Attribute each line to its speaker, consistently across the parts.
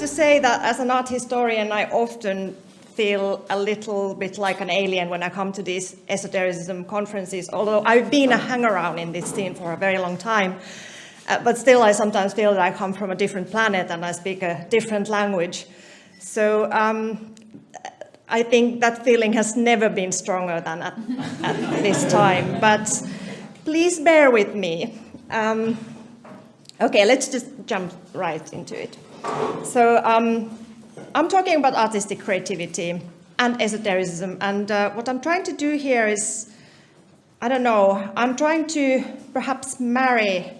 Speaker 1: to say that as an art historian, I often feel a little bit like an alien when I come to these esotericism conferences, although I've been a hangaround in this scene for a very long time. But still, I sometimes feel that I come from a different planet and I speak a different language. So I think that feeling has never been stronger than at this time. But please bear with me. Okay, let's just jump right into it. So I'm talking about artistic creativity and esotericism. And what I'm trying to do here is, I don't know, I'm trying to perhaps marry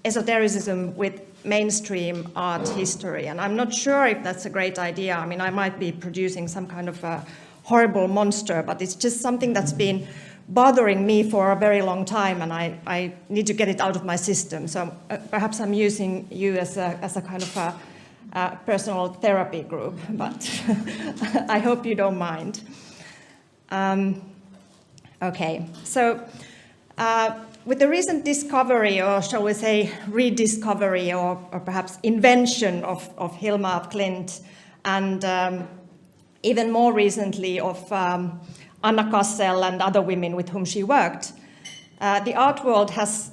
Speaker 1: esotericism with mainstream art history, and I'm not sure if that's a great idea. I mean, I might be producing some kind of a horrible monster, but it's just something that's been bothering me for a very long time, and I need to get it out of my system. So perhaps I'm using you as a kind of a personal therapy group, but I hope you don't mind. Okay, so with the recent discovery, or shall we say rediscovery, or perhaps invention of Hilma af Klint, and even more recently of Anna Kassel and other women with whom she worked, the art world has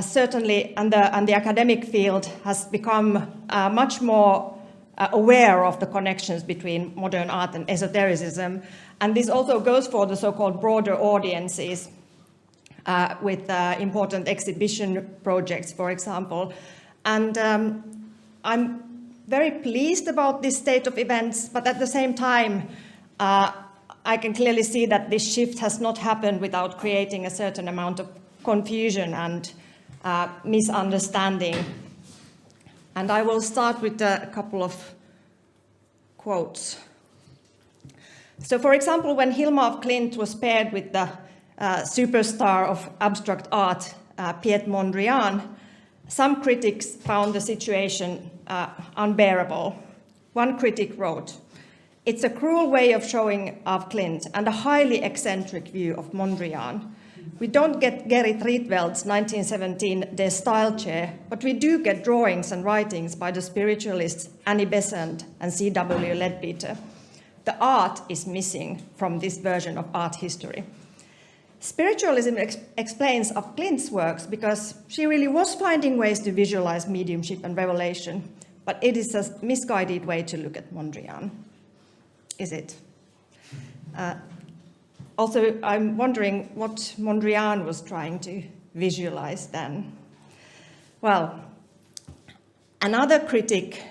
Speaker 1: certainly, and the academic field has become much more aware of the connections between modern art and esotericism. And this also goes for the so-called broader audiences, with important exhibition projects, for example. And I'm very pleased about this state of events, but at the same time, I can clearly see that this shift has not happened without creating a certain amount of confusion and misunderstanding. And I will start with a couple of quotes. So, for example, when Hilma af Klint was paired with the superstar of abstract art, Piet Mondrian, some critics found the situation unbearable. One critic wrote, "It's a cruel way of showing af Klint and a highly eccentric view of Mondrian. We don't get Gerrit Rietveld's 1917 Der Style-chair, but we do get drawings and writings by the spiritualists Annie Besant and C.W. Leadbeater. The art is missing from this version of art history." Spiritualism explains af Klint's works because she really was finding ways to visualize mediumship and revelation, but it is a misguided way to look at Mondrian. Is it? Also, I'm wondering what Mondrian was trying to visualize then. Well, another critic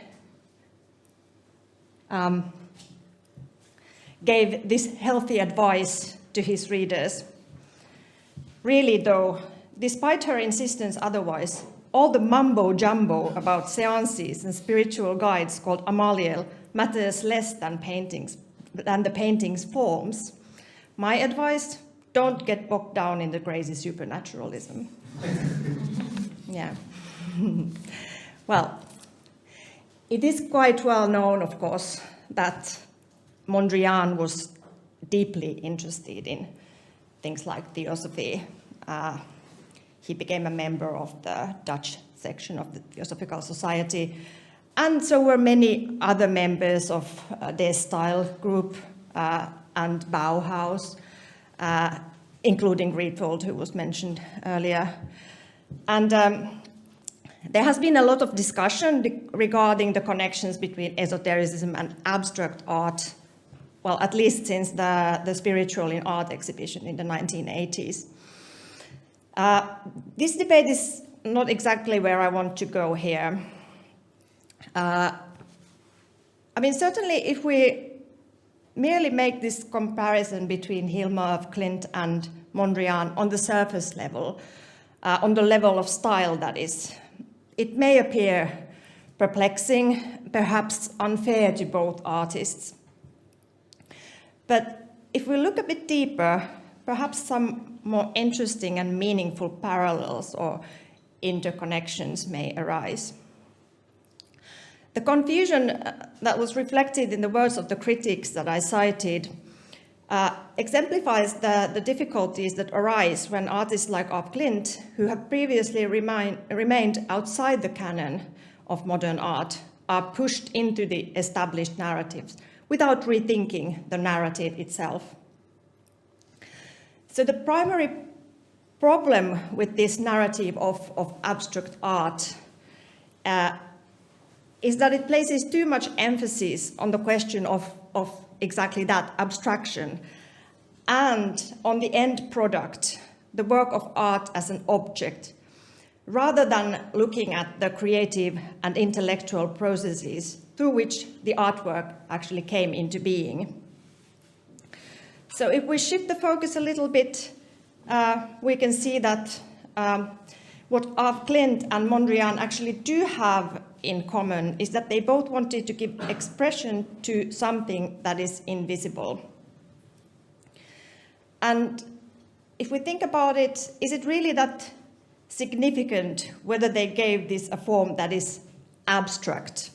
Speaker 1: gave this healthy advice to his readers. Really, though, despite her insistence otherwise, all the mumbo-jumbo about seances and spiritual guides called Amaliel matters less than the painting's forms. My advice, don't get bogged down in the crazy supernaturalism. Yeah. Well, it is quite well known, of course, that Mondrian was deeply interested in things like theosophy. He became a member of the Dutch section of the Theosophical Society, and so were many other members of their style group and Bauhaus, including Rietvold, who was mentioned earlier. And there has been a lot of discussion regarding the connections between esotericism and abstract art, well, at least since the Spiritual in Art exhibition in the 1980s. This debate is not exactly where I want to go here. I mean, certainly if we merely make this comparison between Hilma af Klint and Mondrian on the surface level, on the level of style, that is, it may appear perplexing, perhaps unfair to both artists. But if we look a bit deeper, perhaps some more interesting and meaningful parallels or interconnections may arise. The confusion that was reflected in the words of the critics that I cited exemplifies the difficulties that arise when artists like af Klint, who have previously remained outside the canon of modern art, are pushed into the established narratives without rethinking the narrative itself. So the primary problem with this narrative of abstract art is that it places too much emphasis on the question of exactly that, abstraction, and on the end product, the work of art as an object, rather than looking at the creative and intellectual processes through which the artwork actually came into being. So if we shift the focus a little bit, we can see that what Av Klint and Mondrian actually do have in common is that they both wanted to give expression to something that is invisible. And if we think about it, is it really that significant whether they gave this a form that is abstract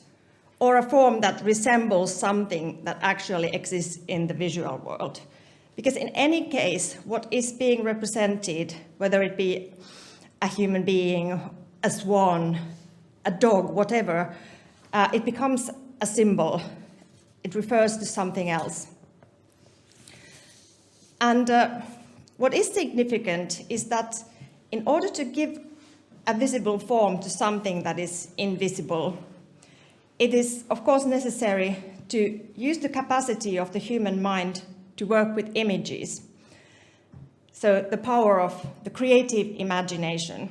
Speaker 1: or a form that resembles something that actually exists in the visual world? Because in any case, what is being represented, whether it be a human being, a swan, a dog, whatever, it becomes a symbol. It refers to something else. And what is significant is that in order to give a visible form to something that is invisible, it is, of course, necessary to use the capacity of the human mind to work with images. So the power of the creative imagination.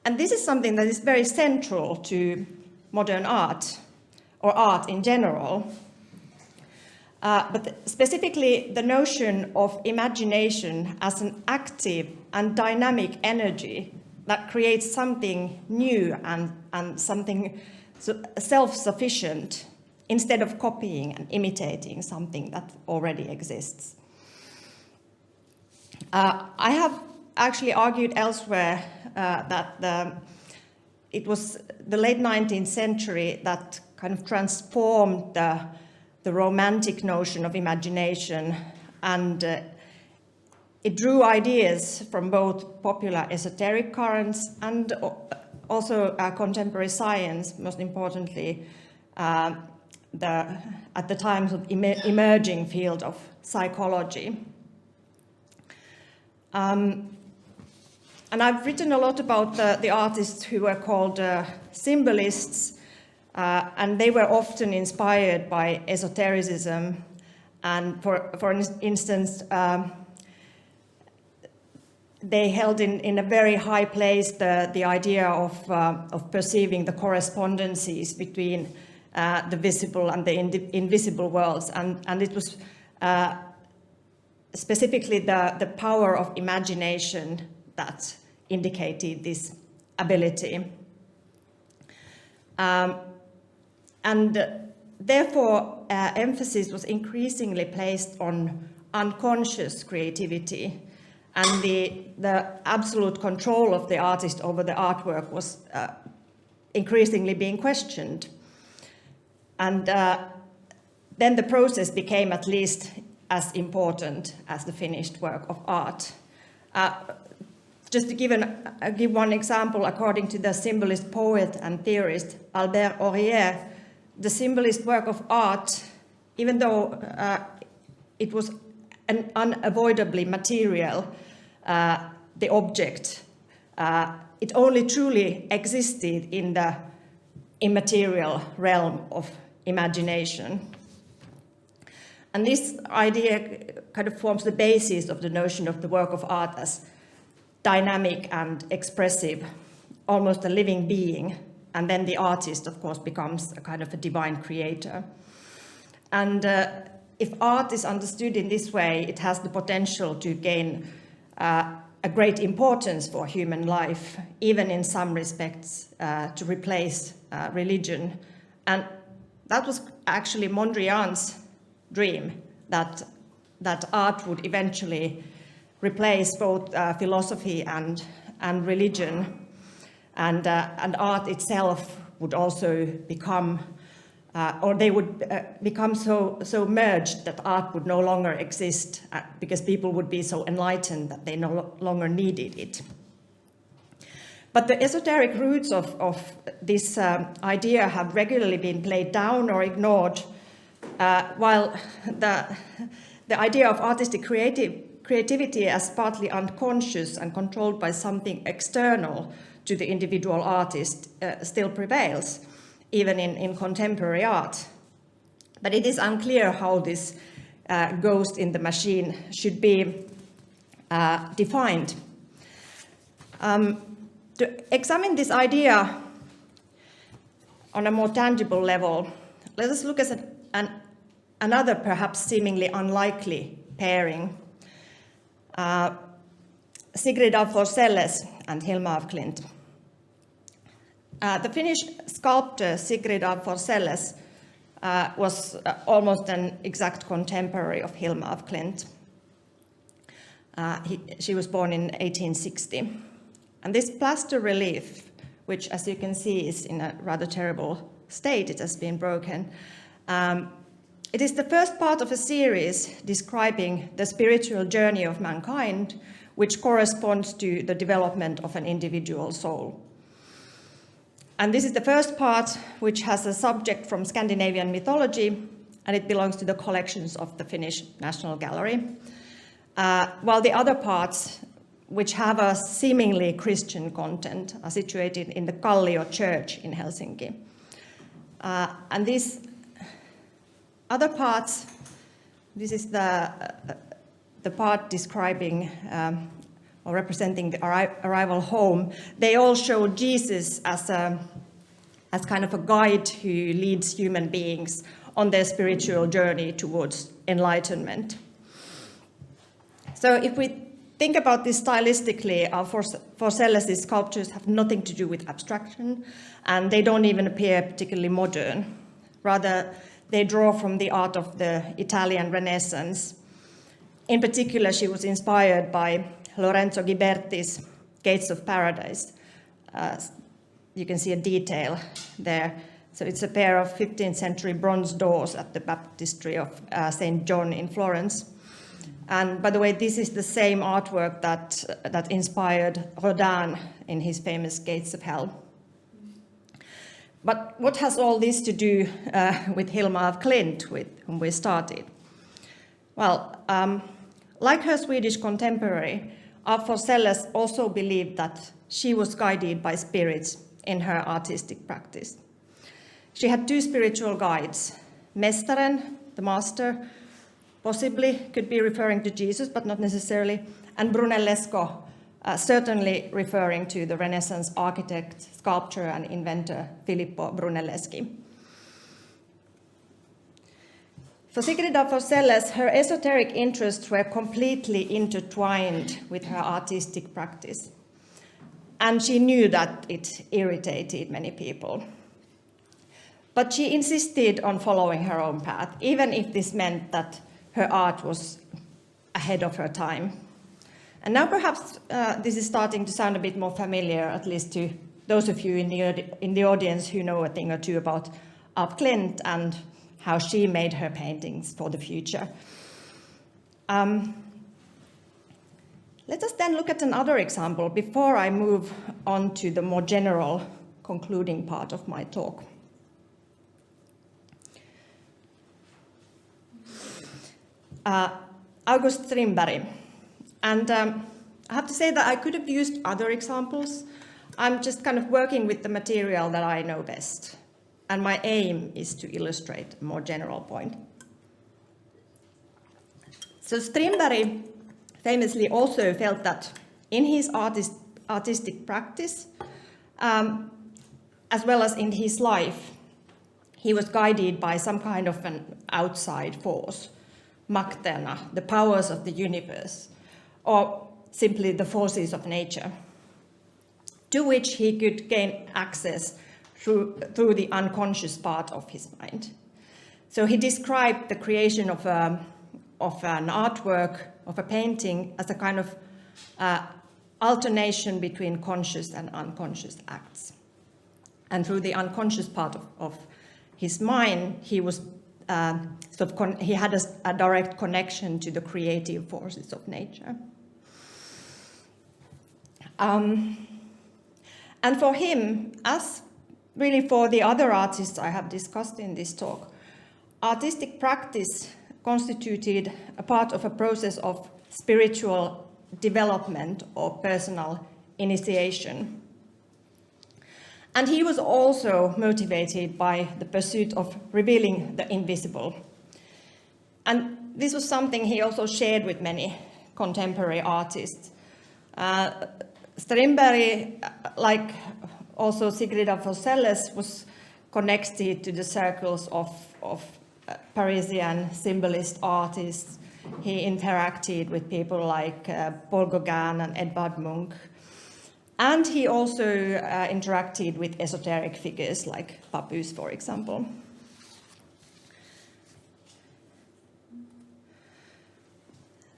Speaker 1: And this is something that is very central to modern art, or art in general. But specifically the notion of imagination as an active and dynamic energy that creates something new and something self-sufficient instead of copying and imitating something that already exists. I have actually argued elsewhere that it was the late 19th century that kind of transformed the romantic notion of imagination, and it drew ideas from both popular esoteric currents and also contemporary science, most importantly, at the times of emerging field of psychology. And I've written a lot about the artists who were called symbolists, and they were often inspired by esotericism. And for instance, they held in a very high place the idea of perceiving the correspondences between the visible and the invisible worlds, and it was specifically the power of imagination that indicated this ability. And therefore, emphasis was increasingly placed on unconscious creativity, and the absolute control of the artist over the artwork was increasingly being questioned. And then the process became at least as important as the finished work of art. Just to give one example, according to the symbolist poet and theorist Albert Aurier, the symbolist work of art, even though it was unavoidably material, the object, it only truly existed in the immaterial realm of imagination. And this idea kind of forms the basis of the notion of the work of art as dynamic and expressive, almost a living being. And then the artist, of course, becomes a kind of a divine creator. And if art is understood in this way, it has the potential to gain a great importance for human life, even in some respects to replace religion. And that was actually Mondrian's dream, that art would eventually replace both philosophy and religion, and art itself would also become, or they would become so merged that art would no longer exist because people would be so enlightened that they no longer needed it. But the esoteric roots of this idea have regularly been played down or ignored, while the idea of artistic creativity as partly unconscious and controlled by something external to the individual artist still prevails, even in contemporary art. But it is unclear how this ghost in the machine should be defined. To examine this idea on a more tangible level, let us look at another perhaps seemingly unlikely pairing. Sigrid af Forselles and Hilma af Klint. The Finnish sculptor Sigrid af Forselles was almost an exact contemporary of Hilma af Klint. She was born in 1860. And this plaster relief, which as you can see is in a rather terrible state, it has been broken, it is the first part of a series describing the spiritual journey of mankind, which corresponds to the development of an individual soul. And this is the first part, which has a subject from Scandinavian mythology, and it belongs to the collections of the Finnish National Gallery, while the other parts, which have a seemingly Christian content, are situated in the Kallio Church in Helsinki. And these other parts, this is the part describing or representing the arrival home. They all show Jesus as kind of a guide who leads human beings on their spiritual journey towards enlightenment. So if we think about this stylistically, our Forselles' sculptures have nothing to do with abstraction, and they don't even appear particularly modern. Rather, they draw from the art of the Italian Renaissance. In particular, she was inspired by Lorenzo Ghiberti's Gates of Paradise. You can see a detail there. So it's a pair of 15th century bronze doors at the baptistry of St. John in Florence. And by the way, this is the same artwork that inspired Rodin in his famous Gates of Hell. But what has all this to do with Hilma af Klint, with whom we started? Well, like her Swedish contemporary, af Forselles also believed that she was guided by spirits in her artistic practice. She had two spiritual guides, Mestaren, the master, possibly could be referring to Jesus, but not necessarily, and Brunellesco, certainly referring to the Renaissance architect, sculptor, and inventor Filippo Brunelleschi. For Sigrid af Forselles, her esoteric interests were completely intertwined with her artistic practice, and she knew that it irritated many people. But she insisted on following her own path, even if this meant that her art was ahead of her time. And now perhaps this is starting to sound a bit more familiar, at least to those of you in the audience who know a thing or two about af Klint and how she made her paintings for the future. Let us then look at another example before I move on to the more general concluding part of my talk. August Strindberg. And I have to say that I could have used other examples. I'm just kind of working with the material that I know best. And my aim is to illustrate a more general point. So Strindberg famously also felt that in his artistic practice, as well as in his life, he was guided by some kind of an outside force, makterna, the powers of the universe, or simply the forces of nature, to which he could gain access through the unconscious part of his mind. So he described the creation of an artwork, of a painting, as a kind of alternation between conscious and unconscious acts. And through the unconscious part of his mind, he was he had a direct connection to the creative forces of nature. And for him, as really for the other artists I have discussed in this talk, artistic practice constituted a part of a process of spiritual development or personal initiation. And he was also motivated by the pursuit of revealing the invisible. And this was something he also shared with many contemporary artists. Strindberg, like also Sigrid af Forselles, was connected to the circles of Parisian symbolist artists. He interacted with people like Paul Gauguin and Edvard Munch. And he also interacted with esoteric figures like Papus, for example.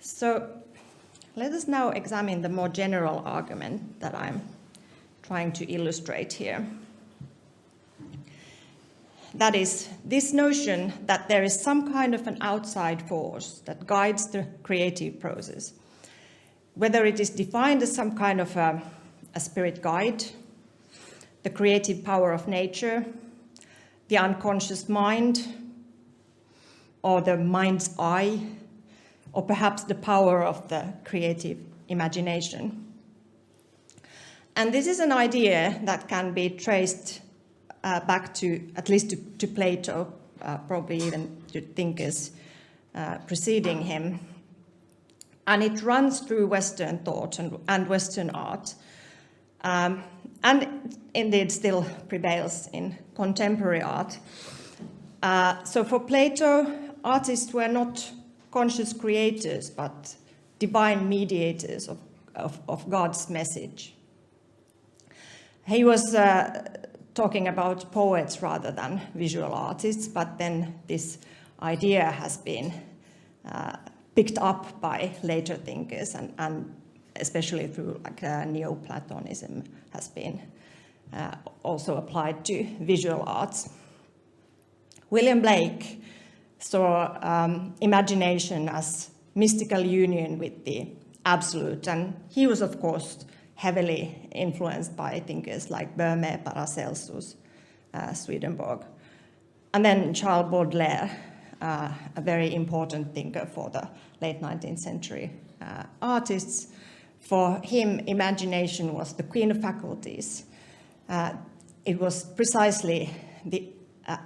Speaker 1: So let us now examine the more general argument that I'm trying to illustrate here. That is, this notion that there is some kind of an outside force that guides the creative process, whether it is defined as some kind of a spirit guide, the creative power of nature, the unconscious mind, or the mind's eye, or perhaps the power of the creative imagination. And this is an idea that can be traced back to, at least to Plato, probably even to thinkers preceding him. And it runs through Western thought and Western art, and indeed still prevails in contemporary art. So for Plato, artists were not conscious creators, but divine mediators of God's message. He was talking about poets rather than visual artists, but then this idea has been picked up by later thinkers, and especially through like Neoplatonism has been also applied to visual arts. William Blake saw imagination as mystical union with the absolute, and he was, of course, heavily influenced by thinkers like Böhme, Paracelsus, Swedenborg. And then Charles Baudelaire, a very important thinker for the late 19th century artists. For him, imagination was the queen of faculties. It was precisely the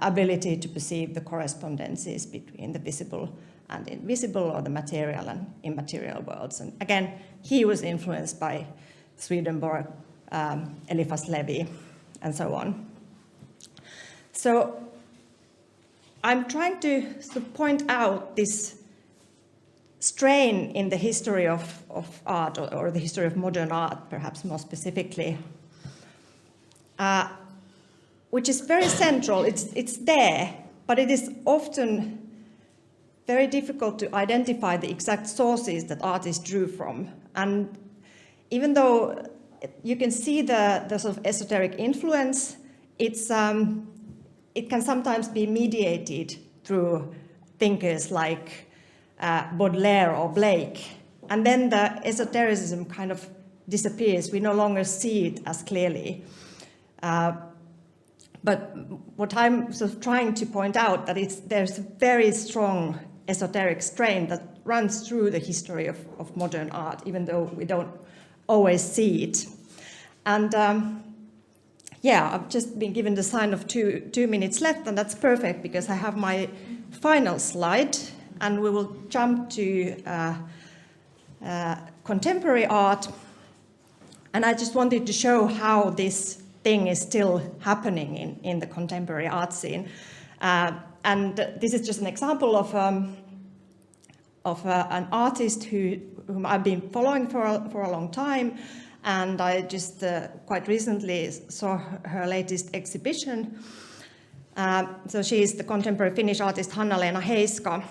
Speaker 1: ability to perceive the correspondences between the visible and invisible, or the material and immaterial worlds. And again, he was influenced by Swedenborg, Eliphas Levi, and so on. So I'm trying to point out this strain in the history of art, or the history of modern art, perhaps more specifically, which is very central. It's there, but it is often very difficult to identify the exact sources that artists drew from. And even though you can see the sort of esoteric influence, it can sometimes be mediated through thinkers like Baudelaire or Blake. And then the esotericism kind of disappears. We no longer see it as clearly. But what I'm sort of trying to point out, that there's a very strong esoteric strain that runs through the history of modern art, even though we don't always see it. And I've just been given the sign of 2 minutes left, and that's perfect because I have my final slide, and we will jump to contemporary art. And I just wanted to show how this thing is still happening in the contemporary art scene. And this is just an example of an artist whom I've been following for a long time, and I just quite recently saw her latest exhibition. So she is the contemporary Finnish artist Hanna-Leena Heiska,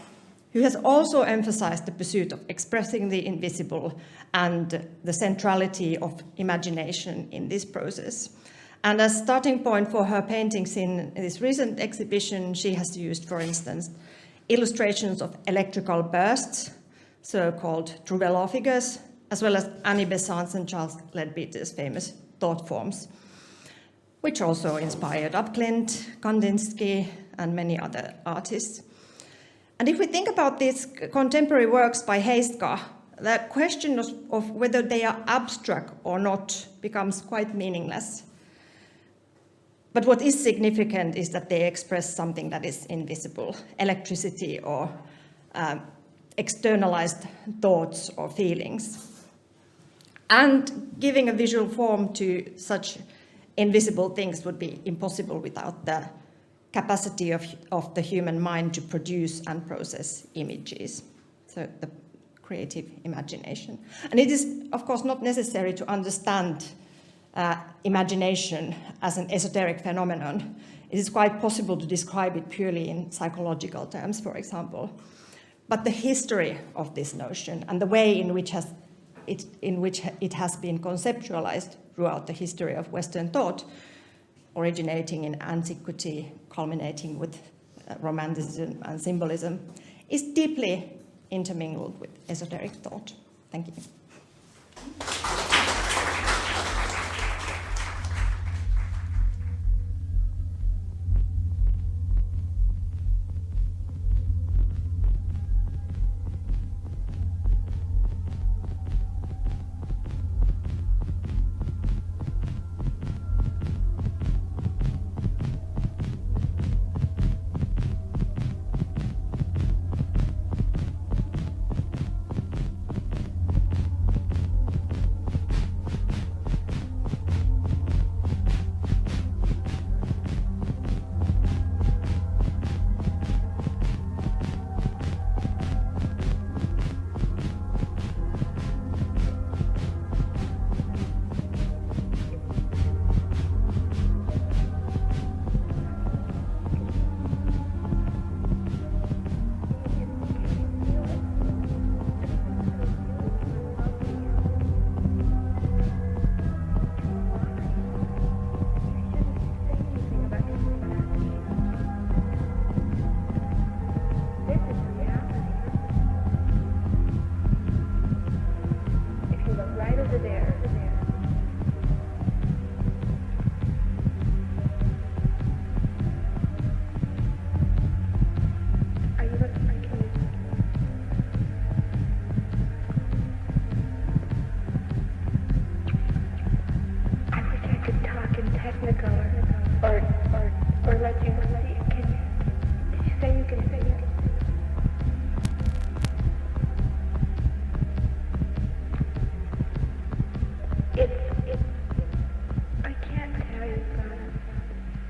Speaker 1: who has also emphasized the pursuit of expressing the invisible and the centrality of imagination in this process. And as starting point for her paintings in this recent exhibition, she has used, for instance, illustrations of electrical bursts, so-called Trouvelot figures, as well as Annie Besant's and Charles Leadbeater's famous thought forms. which also inspired Klimt, Kandinsky, and many other artists. And if we think about these contemporary works by Heiska, the question of whether they are abstract or not becomes quite meaningless. But what is significant is that they express something that is invisible, electricity or externalized thoughts or feelings. And giving a visual form to such invisible things would be impossible without the capacity of the human mind to produce and process images, so the creative imagination. And it is, of course, not necessary to understand imagination as an esoteric phenomenon. It is quite possible to describe it purely in psychological terms, for example. But the history of this notion and the way in which it has been conceptualized throughout the history of Western thought, originating in antiquity, culminating with Romanticism and Symbolism, is deeply intermingled with esoteric thought. Thank you.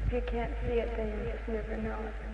Speaker 2: If you can't see it, then you just never know it.